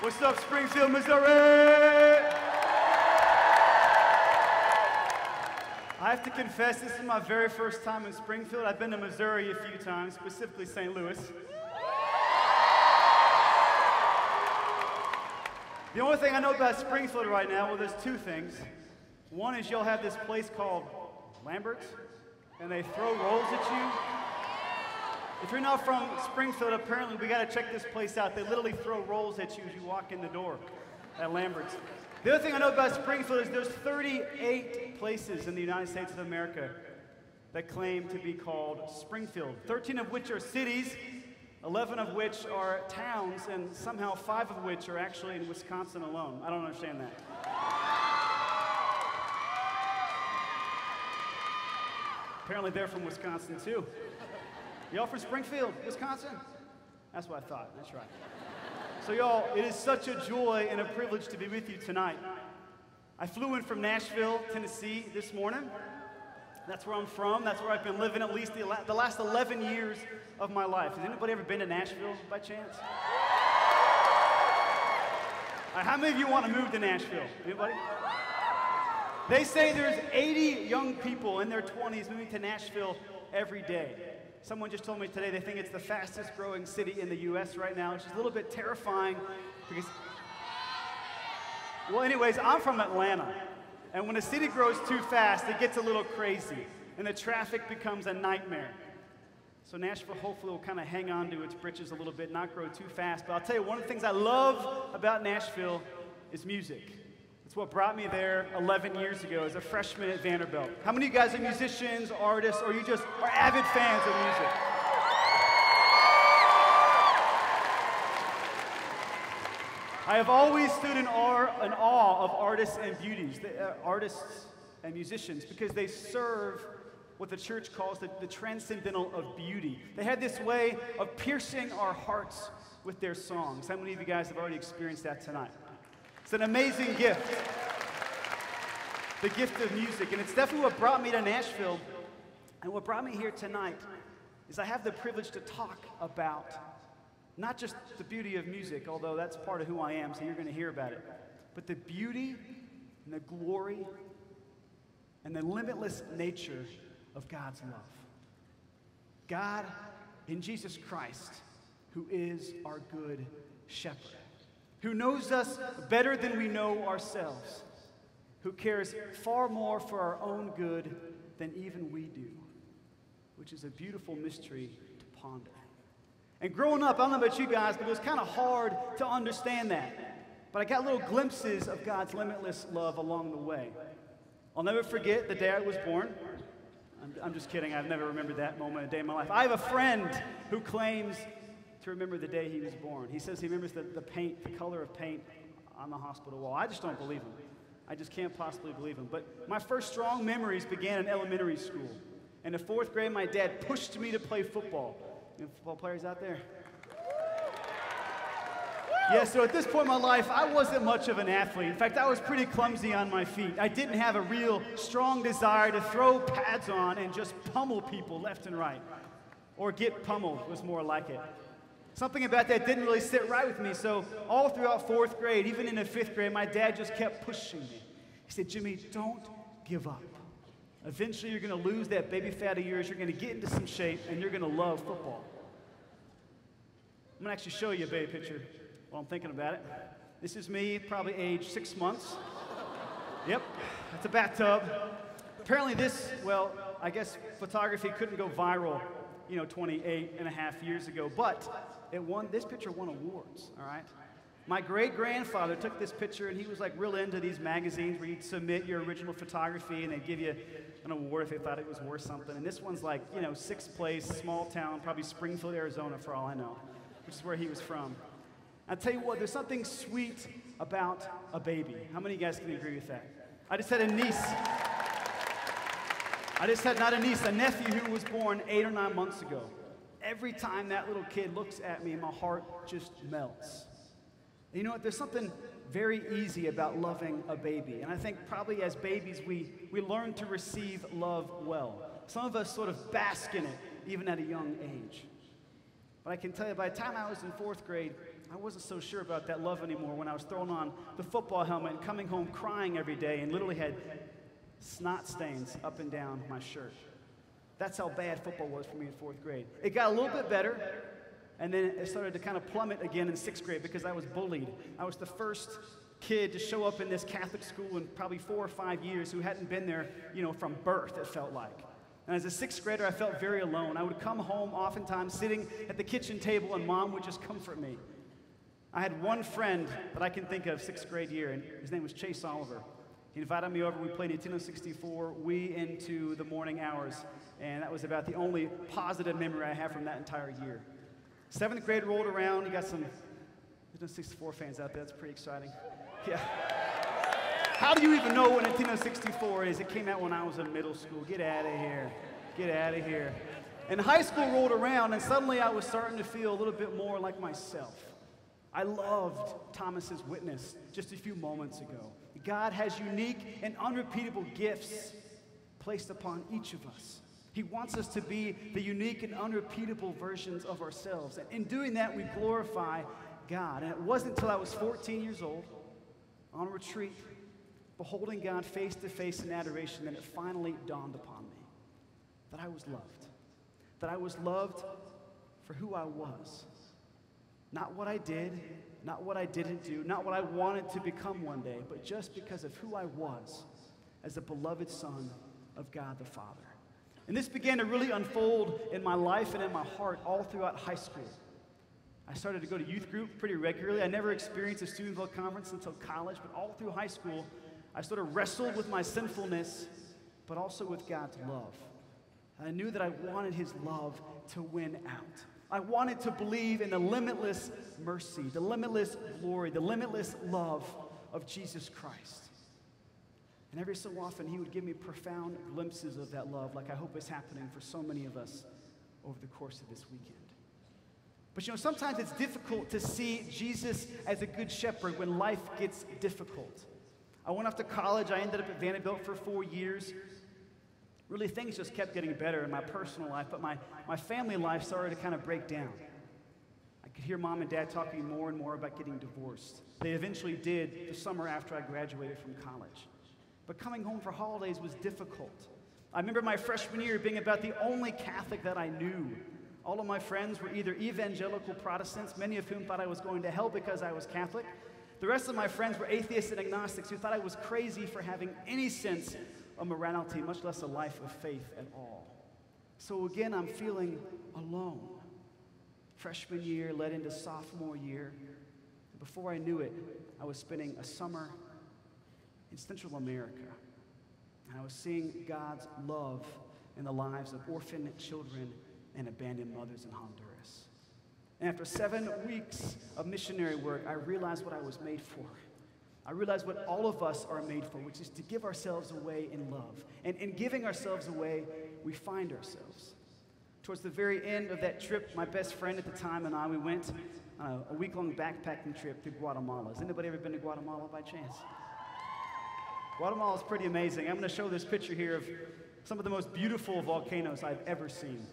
What's up, Springfield, Missouri? I have to confess, this is my very first time in Springfield. I've been to Missouri a few times, specifically St. Louis. The only thing I know about Springfield right now, well, there's two things. One is you'll have this place called Lambert's, and they throw rolls at you. If you're not from Springfield, apparently we got to check this place out. They literally throw rolls at you as you walk in the door at Lambert's. The other thing I know about Springfield is there's 38 places in the United States of America that claim to be called Springfield, 13 of which are cities, 11 of which are towns, and somehow 5 of which are actually in Wisconsin alone. I don't understand that. Apparently they're from Wisconsin too. Y'all from Springfield, Wisconsin? That's what I thought, that's right. So y'all, it is such a joy and a privilege to be with you tonight. I flew in from Nashville, Tennessee this morning. That's where I'm from. That's where I've been living at least the last 11 years of my life. Has anybody ever been to Nashville by chance? How many of you want to move to Nashville? Anybody? They say there's 80 young people in their 20s moving to Nashville every day. Someone just told me today they think it's the fastest growing city in the U.S. right now, which is a little bit terrifying because, well, anyways, I'm from Atlanta. And when a city grows too fast, it gets a little crazy, and the traffic becomes a nightmare. So Nashville hopefully will kind of hang on to its britches a little bit, not grow too fast. But I'll tell you, one of the things I love about Nashville is music. It's what brought me there 11 years ago as a freshman at Vanderbilt. How many of you guys are musicians, artists, or you just are avid fans of music? I have always stood in awe of artists and artists and musicians, because they serve what the church calls the transcendental of beauty. They have this way of piercing our hearts with their songs. How many of you guys have already experienced that tonight? It's an amazing gift, the gift of music, and it's definitely what brought me to Nashville. And what brought me here tonight is I have the privilege to talk about not just the beauty of music, although that's part of who I am, so you're going to hear about it, but the beauty and the glory and the limitless nature of God's love. God in Jesus Christ, who is our good shepherd, who knows us better than we know ourselves, who cares far more for our own good than even we do, which is a beautiful mystery to ponder. And growing up, I don't know about you guys, but it was kind of hard to understand that. But I got little glimpses of God's limitless love along the way. I'll never forget the day I was born. I'm just kidding. I've never remembered that moment, a day in my life. I have a friend who claims to remember the day he was born. He says he remembers the paint, the color of paint on the hospital wall. I just don't believe him. I just can't possibly believe him. But my first strong memories began in elementary school. In the 4th grade, my dad pushed me to play football. Any football players out there? Yeah, so at this point in my life, I wasn't much of an athlete. In fact, I was pretty clumsy on my feet. I didn't have a real strong desire to throw pads on and just pummel people left and right. Or get pummeled was more like it. Something about that didn't really sit right with me, so all throughout 4th grade, even into 5th grade, my dad just kept pushing me. He said, Jimmy, don't give up. Eventually, you're going to lose that baby fat of yours, you're going to get into some shape, and you're going to love football. I'm going to actually show you a baby picture while I'm thinking about it. This is me, probably age 6 months. Yep, that's a bathtub. Apparently I guess photography couldn't go viral, 28 and a half years ago, but this picture won awards, all right? My great-grandfather took this picture, and he was like real into these magazines where you'd submit your original photography, and they'd give you an award if they thought it was worth something. And this one's like, 6th place, small town, probably Springfield, Arizona, for all I know, which is where he was from. I'll tell you what, there's something sweet about a baby. How many of you guys can agree with that? I just had a niece. A nephew who was born 8 or 9 months ago. Every time that little kid looks at me, my heart just melts. And you know what? There's something very easy about loving a baby. And I think probably as babies, we learn to receive love well. Some of us sort of bask in it, even at a young age. But I can tell you, by the time I was in 4th grade, I wasn't so sure about that love anymore when I was throwing on the football helmet and coming home crying every day and literally had snot stains up and down my shirt. That's how bad football was for me in 4th grade. It got a little bit better, and then it started to kind of plummet again in 6th grade because I was bullied. I was the first kid to show up in this Catholic school in probably 4 or 5 years who hadn't been there, from birth, it felt like. And as a 6th grader, I felt very alone. I would come home oftentimes sitting at the kitchen table, and Mom would just comfort me. I had one friend that I can think of 6th grade year, and his name was Chase Oliver. He invited me over. We played Nintendo 64 into the morning hours, and that was about the only positive memory I have from that entire year. 7th grade rolled around. You got some Nintendo 64 fans out there. That's pretty exciting. Yeah. How do you even know what Nintendo 64 is? It came out when I was in middle school. Get out of here. Get out of here. And high school rolled around, and suddenly I was starting to feel a little bit more like myself. I loved Thomas's witness just a few moments ago. God has unique and unrepeatable gifts placed upon each of us. He wants us to be the unique and unrepeatable versions of ourselves. And in doing that, we glorify God. And it wasn't until I was 14 years old, on a retreat, beholding God face to face in adoration, that it finally dawned upon me that I was loved. That I was loved for who I was. Not what I did, not what I didn't do, not what I wanted to become one day, but just because of who I was as a beloved son of God the Father. And this began to really unfold in my life and in my heart all throughout high school. I started to go to youth group pretty regularly. I never experienced a Steubenville conference until college, but all through high school, I sort of wrestled with my sinfulness, but also with God's love. And I knew that I wanted his love to win out. I wanted to believe in the limitless mercy, the limitless glory, the limitless love of Jesus Christ. And every so often, he would give me profound glimpses of that love, like I hope is happening for so many of us over the course of this weekend. But sometimes it's difficult to see Jesus as a good shepherd when life gets difficult. I went off to college. I ended up at Vanderbilt for 4 years. Really, things just kept getting better in my personal life, but my family life started to kind of break down. I could hear Mom and Dad talking more and more about getting divorced. They eventually did the summer after I graduated from college. But coming home for holidays was difficult. I remember my freshman year being about the only Catholic that I knew. All of my friends were either evangelical Protestants, many of whom thought I was going to hell because I was Catholic. The rest of my friends were atheists and agnostics who thought I was crazy for having any sense of morality, much less a life of faith at all. So again, I'm feeling alone. Freshman year led into sophomore year. Before I knew it, I was spending a summer in Central America. And I was seeing God's love in the lives of orphan children and abandoned mothers in Honduras. And after 7 weeks of missionary work, I realized what I was made for. I realized what all of us are made for, which is to give ourselves away in love. And in giving ourselves away, we find ourselves. Towards the very end of that trip, my best friend at the time and I, we went on a week-long backpacking trip to Guatemala. Has anybody ever been to Guatemala by chance? Guatemala is pretty amazing. I'm going to show this picture here of some of the most beautiful volcanoes I've ever seen.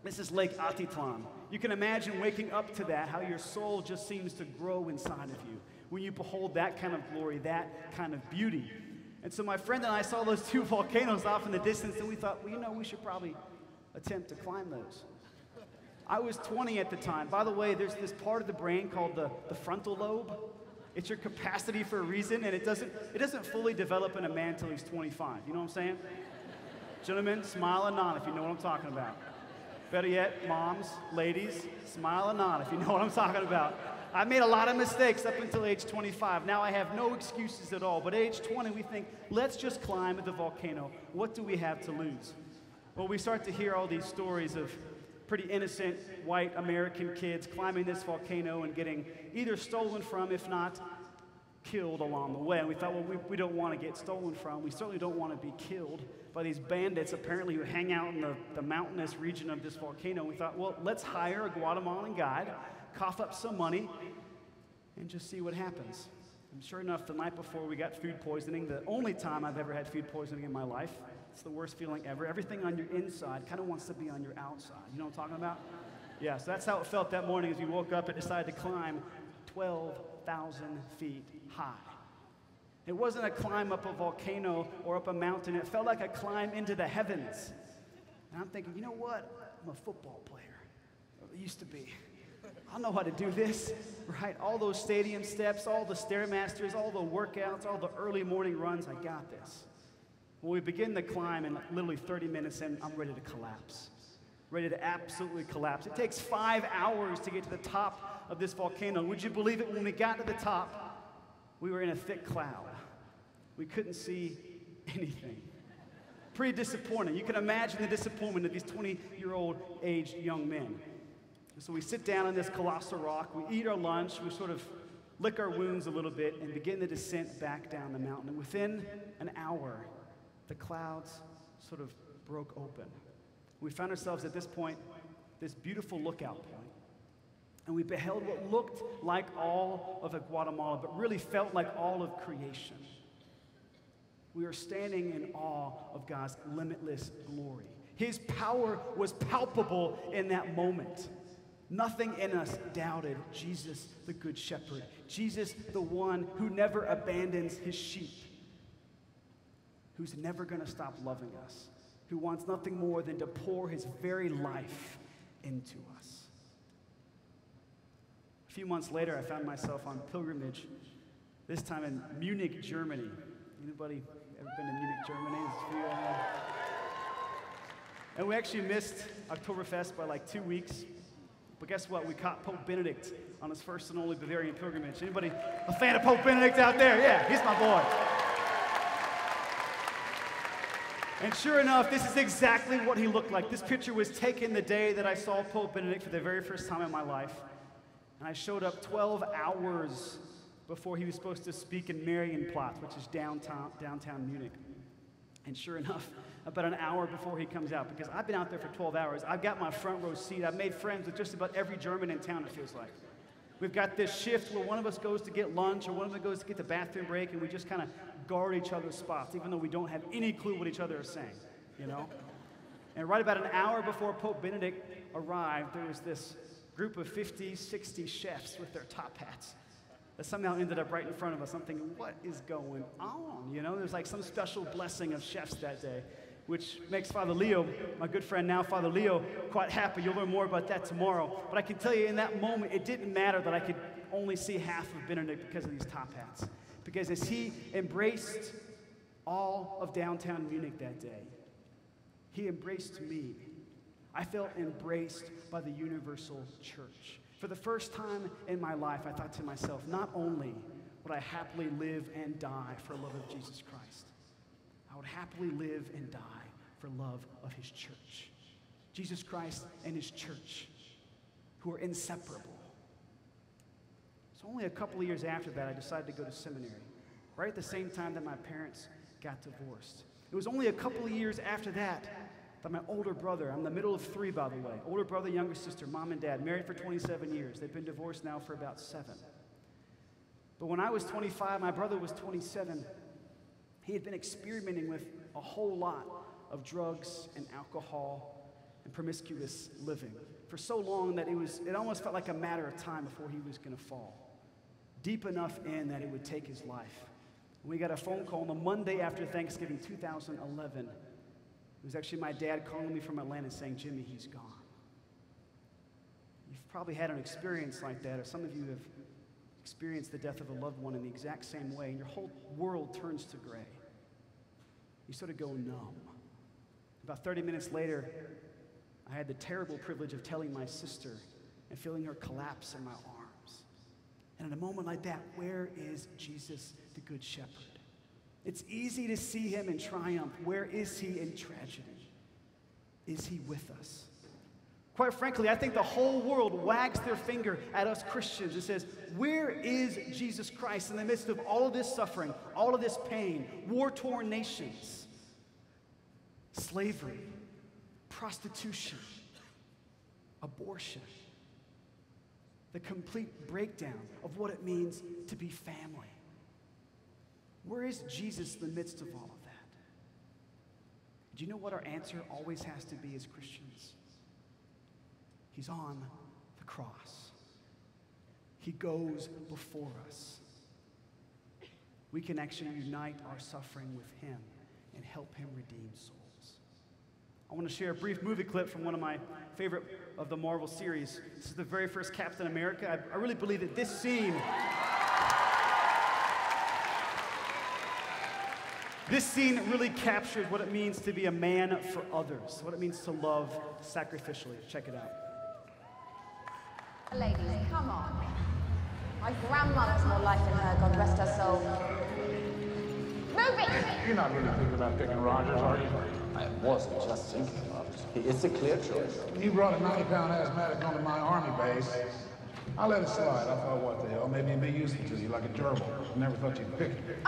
This is Lake Atitlan. You can imagine waking up to that, how your soul just seems to grow inside of you when you behold that kind of glory, that kind of beauty. And so my friend and I saw those 2 volcanoes off in the distance, and we thought, well, we should probably attempt to climb those. I was 20 at the time. By the way, there's this part of the brain called the frontal lobe. It's your capacity for a reason, and it doesn't fully develop in a man until he's 25. You know what I'm saying? Gentlemen, smile and nod if you know what I'm talking about. Better yet, moms, ladies, smile and nod if you know what I'm talking about. I made a lot of mistakes up until age 25. Now I have no excuses at all. But at age 20, we think, let's just climb the volcano. What do we have to lose? Well, we start to hear all these stories of pretty innocent white American kids climbing this volcano and getting either stolen from, if not killed along the way. And we thought, well, we don't want to get stolen from. We certainly don't want to be killed by these bandits, apparently, who hang out in the mountainous region of this volcano. We thought, well, let's hire a Guatemalan guide, cough up some money, and just see what happens. And sure enough, the night before, we got food poisoning, the only time I've ever had food poisoning in my life. It's the worst feeling ever. Everything on your inside kind of wants to be on your outside. You know what I'm talking about? Yeah, so that's how it felt that morning as we woke up and decided to climb 12,000 feet high. It wasn't a climb up a volcano or up a mountain. It felt like a climb into the heavens. And I'm thinking, you know what? I'm a football player. I used to be. I know how to do this, right? All those stadium steps, all the Stairmasters, all the workouts, all the early morning runs, I got this. When we begin the climb, and literally 30 minutes in, I'm ready to collapse. Ready to absolutely collapse. It takes 5 hours to get to the top of this volcano. Would you believe it? When we got to the top, we were in a thick cloud. We couldn't see anything. Pretty disappointing. You can imagine the disappointment of these 20-year-old aged young men. So we sit down on this colossal rock, we eat our lunch, we sort of lick our wounds a little bit and begin the descent back down the mountain. And within an hour, the clouds sort of broke open. We found ourselves at this point, this beautiful lookout point. And we beheld what looked like all of Guatemala, but really felt like all of creation. We were standing in awe of God's limitless glory. His power was palpable in that moment. Nothing in us doubted Jesus, the Good Shepherd. Jesus, the one who never abandons his sheep. Who's never going to stop loving us. Who wants nothing more than to pour his very life into us. A few months later, I found myself on pilgrimage, this time in Munich, Germany. Anybody ever been to Munich, Germany? And we actually missed Oktoberfest by like 2 weeks. But guess what? We caught Pope Benedict on his first and only Bavarian pilgrimage. Anybody a fan of Pope Benedict out there? Yeah, he's my boy. And sure enough, this is exactly what he looked like. This picture was taken the day that I saw Pope Benedict for the very first time in my life. And I showed up 12 hours before he was supposed to speak in Marienplatz, which is downtown Munich. And sure enough, about an hour before he comes out, because I've been out there for 12 hours, I've got my front row seat. I've made friends with just about every German in town, it feels like. We've got this shift where one of us goes to get lunch or one of us goes to get the bathroom break, and we just kind of guard each other's spots, even though we don't have any clue what each other is saying, you know? And right about an hour before Pope Benedict arrived, there was this group of 50, 60 chefs with their top hats that somehow ended up right in front of us. I'm thinking, what is going on? You know, there's like some special blessing of chefs that day, which makes Father Leo, my good friend now, Father Leo, quite happy. You'll learn more about that tomorrow. But I can tell you in that moment, it didn't matter that I could only see half of Benedict because of these top hats. Because as he embraced all of downtown Munich that day, he embraced me. I felt embraced by the universal church. For the first time in my life, I thought to myself, not only would I happily live and die for love of Jesus Christ, I would happily live and die for love of his church. Jesus Christ and his church, who are inseparable. So only a couple of years after that, I decided to go to seminary, right at the same time that my parents got divorced. It was only a couple of years after that my older brother, I'm the middle of three, by the way, older brother, younger sister, mom and dad, married for 27 years. They've been divorced now for about 7. But when I was 25, my brother was 27. He had been experimenting with a whole lot of drugs and alcohol and promiscuous living for so long that it almost felt like a matter of time before he was going to fall. Deep enough in that it would take his life. We got a phone call on the Monday after Thanksgiving, 2011. It was actually my dad calling me from Atlanta saying, Jimmy, he's gone. You've probably had an experience like that, or some of you have experienced the death of a loved one in the exact same way, and your whole world turns to gray. You sort of go numb. About 30 minutes later, I had the terrible privilege of telling my sister and feeling her collapse in my arms. And in a moment like that, where is Jesus, the Good Shepherd? It's easy to see him in triumph. Where is he in tragedy? Is he with us? Quite frankly, I think the whole world wags their finger at us Christians and says, where is Jesus Christ in the midst of all of this suffering, all of this pain, war-torn nations, slavery, prostitution, abortion, the complete breakdown of what it means to be family? Where is Jesus in the midst of all of that? Do you know what our answer always has to be as Christians? He's on the cross. He goes before us. We can actually unite our suffering with him and help him redeem souls. I want to share a brief movie clip from one of my favorite of the Marvel series. This is the very first Captain America. I really believe that this scene really captured what it means to be a man for others, what it means to love sacrificially. Check it out. Ladies, come on. My grandmother's more life in her, God rest her soul. Move it! You're not really thinking about picking Rogers, are you? I wasn't just thinking about it. It's a clear choice. When you brought a 90-pound asthmatic onto my army base, I let it slide. I thought, what the hell? Maybe it'd be useful to you, like a gerbil. Never thought you'd pick it.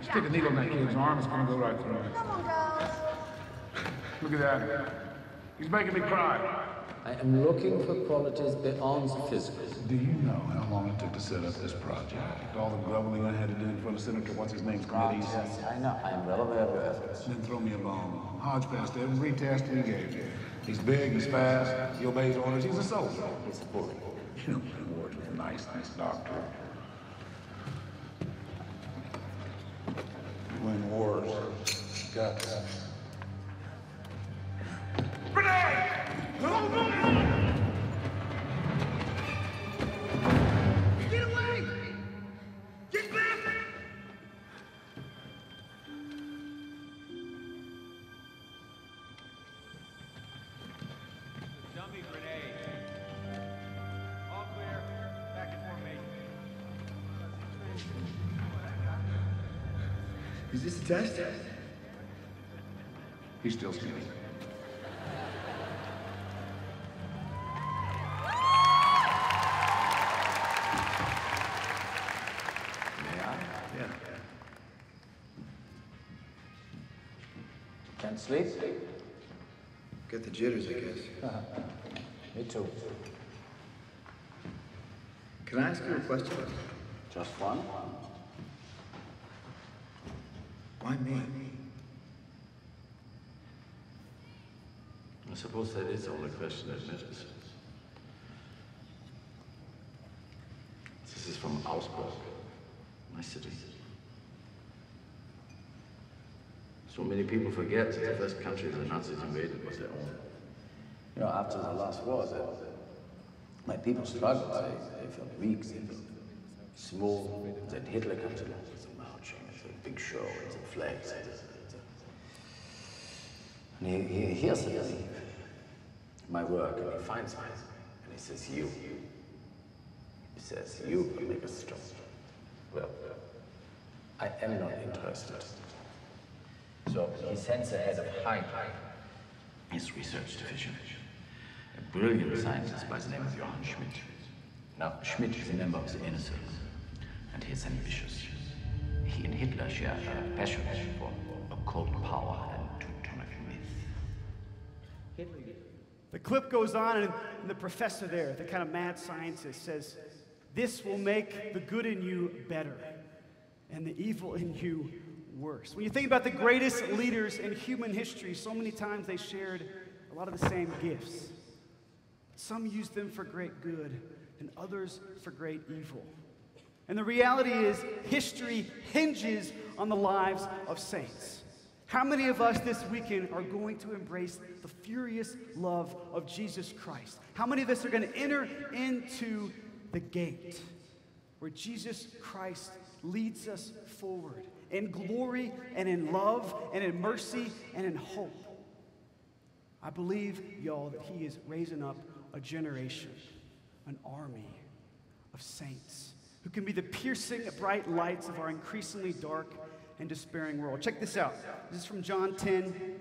Stick a needle in that kid's arm, it's gonna go right through it. Come on, girls. Look at that. He's making me cry. I am looking for qualities beyond the physical. Do you know how long it took to set up this project? All the grumbling I had to do in front of Senator What's-His-Name's committees? Yes, I know. I am well aware of your efforts. Then throw me a bone. Hodge passed every test he gave you. He's big, he's fast, he obeys orders, he's a soldier. He's a bully. You don't win wars with a nice doctor. You win wars. Guts. Grenade! Get away! Get back! Dummy grenade. All clear. Back in formation. Is this a test? He's still skinny. Yeah. Can't sleep? Got the jitters, I guess. Me too. Can I ask you a question? Just one? Why me? I suppose that is the only question that matters. This is from Augsburg, my city. So many people forget that the first country the Nazis invaded was their own. You know, after the last war, my people struggled. They felt weak, they felt small. Then Hitler comes along with the marching, it's a big show, it's a flags. And he hears it, my work, and he finds me. And he says, you. He says, you will make us strong. Well, I am not interested. So he sends ahead of Heinrich, his research division, a brilliant scientist by the name of Johann Schmidt. Now, Schmidt is a member of the inner circle, and he is ambitious. He and Hitler share a passion for occult power and Teutonic myth. The clip goes on, and the professor there, the kind of mad scientist, says, "This will make the good in you better and the evil in you worse." When you think about the greatest leaders in human history, so many times they shared a lot of the same gifts. Some used them for great good, and others for great evil. And the reality is, history hinges on the lives of saints. How many of us this weekend are going to embrace the furious love of Jesus Christ? How many of us are going to enter into the gate where Jesus Christ leads us forward in glory and in love and in mercy and in hope? I believe, y'all, that he is raising up a generation, an army of saints who can be the piercing bright lights of our increasingly dark and despairing world. Check this out. This is from John 10,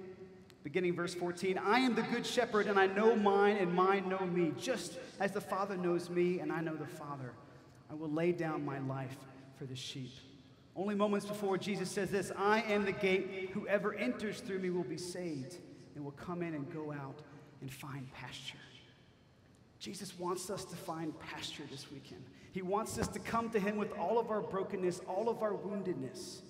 beginning verse 14. "I am the good shepherd, and I know mine, and mine know me, just as the Father knows me, and I know the Father. I will lay down my life for the sheep." Only moments before, Jesus says this, "I am the gate. Whoever enters through me will be saved and will come in and go out and find pasture." Jesus wants us to find pasture this weekend. He wants us to come to him with all of our brokenness, all of our woundedness,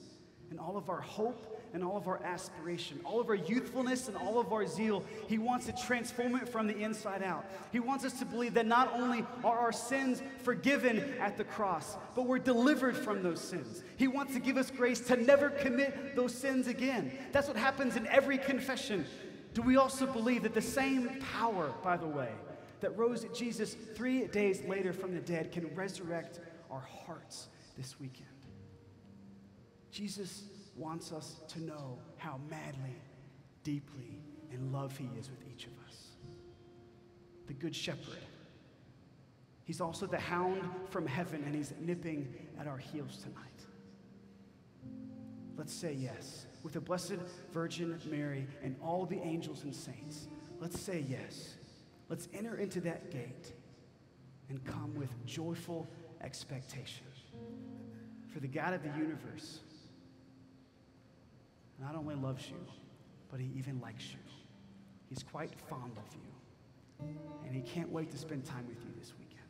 and all of our hope and all of our aspiration, all of our youthfulness and all of our zeal. He wants to transform it from the inside out. He wants us to believe that not only are our sins forgiven at the cross, but we're delivered from those sins. He wants to give us grace to never commit those sins again. That's what happens in every confession. Do we also believe that the same power, by the way, that rose Jesus 3 days later from the dead can resurrect our hearts this weekend? Jesus wants us to know how madly, deeply in love he is with each of us. The Good Shepherd. He's also the hound from heaven, and he's nipping at our heels tonight. Let's say yes. With the Blessed Virgin Mary and all the angels and saints, let's say yes. Let's enter into that gate and come with joyful expectation. For the God of the universe not only loves you, but he even likes you. He's quite fond of you. And he can't wait to spend time with you this weekend.